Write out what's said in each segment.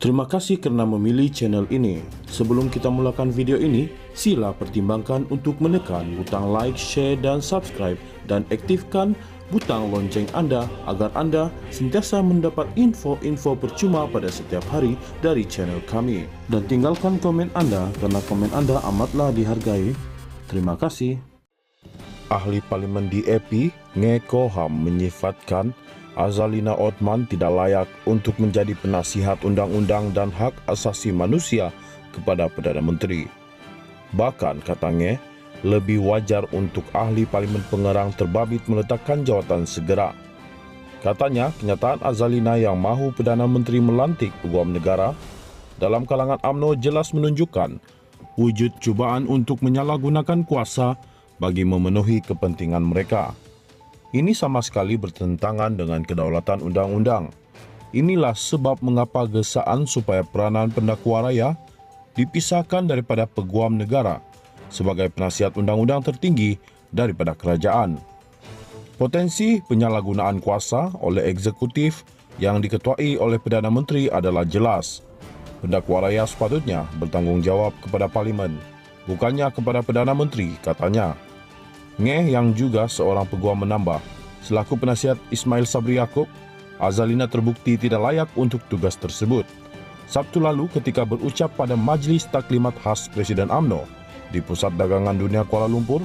Terima kasih karena memilih channel ini. Sebelum kita mulakan video ini, sila pertimbangkan untuk menekan butang like, share, dan subscribe, dan aktifkan butang lonceng Anda agar Anda sentiasa mendapat info-info percuma pada setiap hari dari channel kami. Dan tinggalkan komen Anda karena komen Anda amatlah dihargai. Terima kasih. Ahli Parlimen DAP, Nge Koham, menyifatkan Azalina Othman tidak layak untuk menjadi penasihat undang-undang dan hak asasi manusia kepada Perdana Menteri. Bahkan, katanya, lebih wajar untuk ahli Parlimen Pengerang terbabit meletakkan jawatan segera. Katanya, kenyataan Azalina yang mahu Perdana Menteri melantik Peguam Negara dalam kalangan UMNO jelas menunjukkan wujud cubaan untuk menyalahgunakan kuasa bagi memenuhi kepentingan mereka. Ini sama sekali bertentangan dengan kedaulatan undang-undang. Inilah sebab mengapa gesaan supaya peranan pendakwa raya dipisahkan daripada peguam negara sebagai penasihat undang-undang tertinggi daripada kerajaan. Potensi penyalahgunaan kuasa oleh eksekutif yang diketuai oleh Perdana Menteri adalah jelas. Pendakwa raya sepatutnya bertanggungjawab kepada Parlimen, bukannya kepada Perdana Menteri, katanya. Nge yang juga seorang peguam menambah, selaku penasihat Ismail Sabri Yaakob, Azalina terbukti tidak layak untuk tugas tersebut. Sabtu lalu ketika berucap pada Majlis Taklimat Khas Presiden UMNO di Pusat Dagangan Dunia Kuala Lumpur,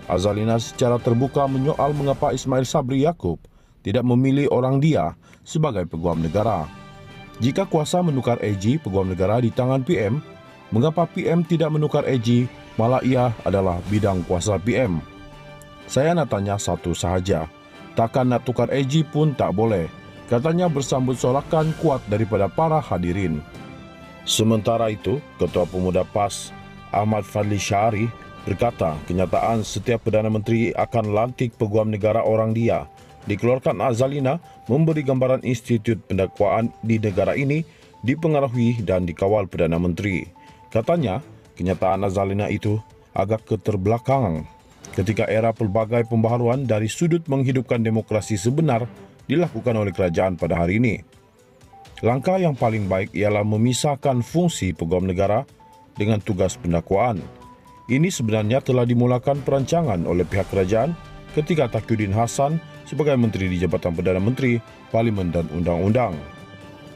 Azalina secara terbuka menyoal mengapa Ismail Sabri Yaakob tidak memilih orang dia sebagai peguam negara. Jika kuasa menukar AG peguam negara di tangan PM, mengapa PM tidak menukar AG, malah ia adalah bidang kuasa PM? Saya nak tanya satu sahaja, takkan nak tukar AG pun tak boleh, katanya bersambut sorakan kuat daripada para hadirin. Sementara itu, Ketua Pemuda PAS Ahmad Fadli Syahari berkata kenyataan setiap Perdana Menteri akan lantik peguam negara orang dia dikeluarkan Azalina memberi gambaran institut pendakwaan di negara ini dipengaruhi dan dikawal Perdana Menteri. Katanya, kenyataan Azalina itu agak keterbelakangan ketika era pelbagai pembaharuan dari sudut menghidupkan demokrasi sebenar dilakukan oleh kerajaan pada hari ini. Langkah yang paling baik ialah memisahkan fungsi peguam negara dengan tugas pendakwaan. Ini sebenarnya telah dimulakan perancangan oleh pihak kerajaan ketika Taqiyuddin Hasan sebagai Menteri di Jabatan Perdana Menteri, Parlimen dan Undang-Undang.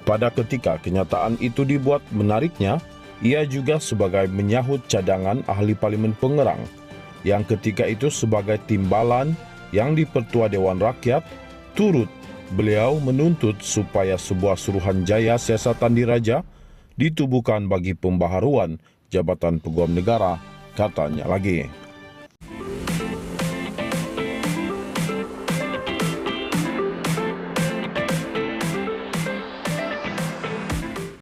Pada ketika kenyataan itu dibuat, menariknya, ia juga sebagai menyahut cadangan ahli Parlimen Pengerang yang ketika itu sebagai timbalan yang dipertua Dewan Rakyat, turut beliau menuntut supaya sebuah Suruhanjaya Siasatan Diraja ditubuhkan bagi pembaharuan Jabatan Peguam Negara, katanya lagi.